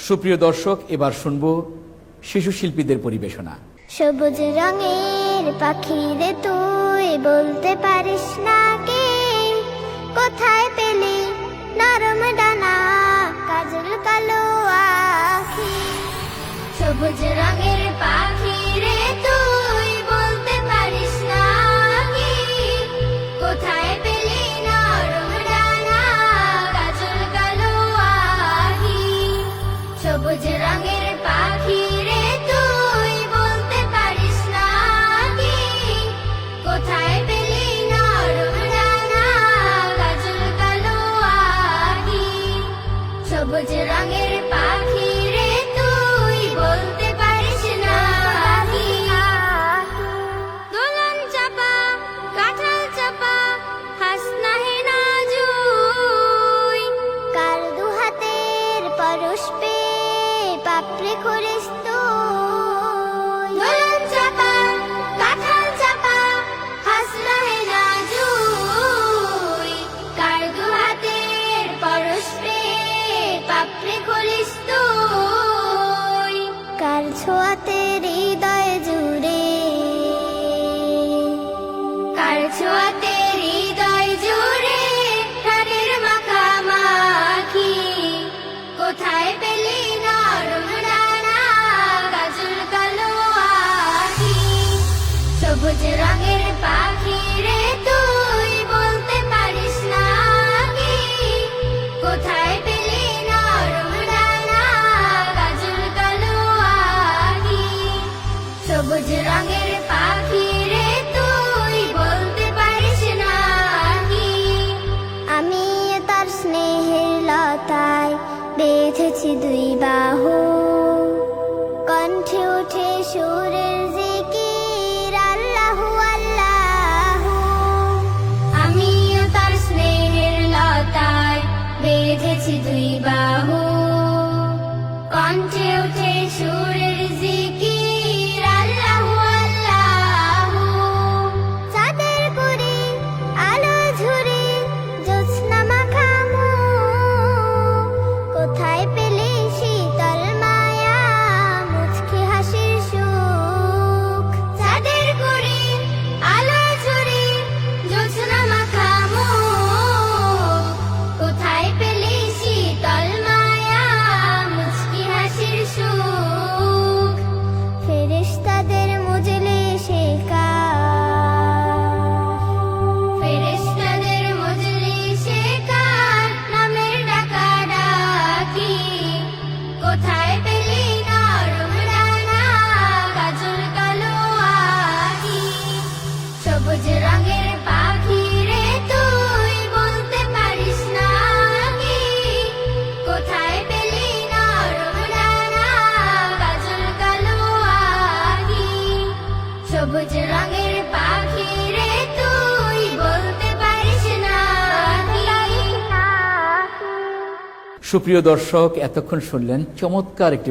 সুপ্রিয় দর্শক, এবার শুনব শিশু শিল্পীদের পরিবেশনা। সবুজ রঙের পাখি রে তুই, বলতে পারিস না কে কোথায় পেলি নরম ডানা, কাজল কালো আখি। সবুজ রঙের পাখি রে তুই, বলতে পারিস না কি কোথায় পেলি নরম ডানা, কাজল কালো আখি। সবুজ রঙের পাখি রে তুই, বলতে পারিস না কি কোথায় পেলি নরম ডানা, কাজল কালো আখি। সবুজ রঙের পাখি রে তুই, বলতে পারিস না কি। দোলন চাপা কাঁঠাল চাপা, হাসনা হে নাজুই, কার দু হাতের পরশ পেয়ে পাপড়ি করিস তুই। দোলন চাপা কাঁঠাল চাপা, হাসনা হে নাজুই, কার দু হাতের পরশ পেয়ে পাপড়ি করিস তুই। কার ছোঁয়াতে হৃদয় জুড়ে, কার ছোঁয়াতে হৃদয় জুড়ে প্রাণের মাখামাখি, কোথায় পেলি নরম ডানা, কাজল কালো আখি। সবুজ রঙের পাখি রে তুই, বলতে পারিস না কি কোথায় পেলি নরম ডানা, কাজল কালো আখি। সবুজ রঙের পাখি রে তুই, বলতে পারিস না কি। আমি তার স্নেহের লতায় বেঁধেছি দুই বাহু, কণ্ঠে উঠে সুরের জিকির আল্লাহু আল্লাহু। আমিও তার স্নেহের লতায় বেঁধেছি দুই বাহু, কণ্ঠে উঠে সুরের জিকির আল্লাহু আল্লাহু। চাঁদের কুড়ি আলো ঝুরি জ্যোৎস্না মাখা মুখ, কোথায় পেলি শীতল মায়া মুচকি হাসির সুখ। চাঁদের কুড়ি আলো ঝুরি জ্যোৎস্না মাখা মুখ, কোথায় পেলি শীতল মায়া মুচকি হাসির সুখ। ফেরেশতাদের মজলিসে ফেরেশতাদের মজলিসে কার নামের ডাকা ডাকি, কোথায় পেলি নরম ডানা, কাজল কালো আখি। সবুজ রঙের পাখি রে তুই, বলতে পারিস না কি কোথায় পেলি নরম ডানা, কাজল কালো আখি। সবুজ রঙের পাখি রে তুই, বলতে পারিস না কি। সুপ্রিয় দর্শক, এতক্ষণ শুনলেন চমৎকার একটি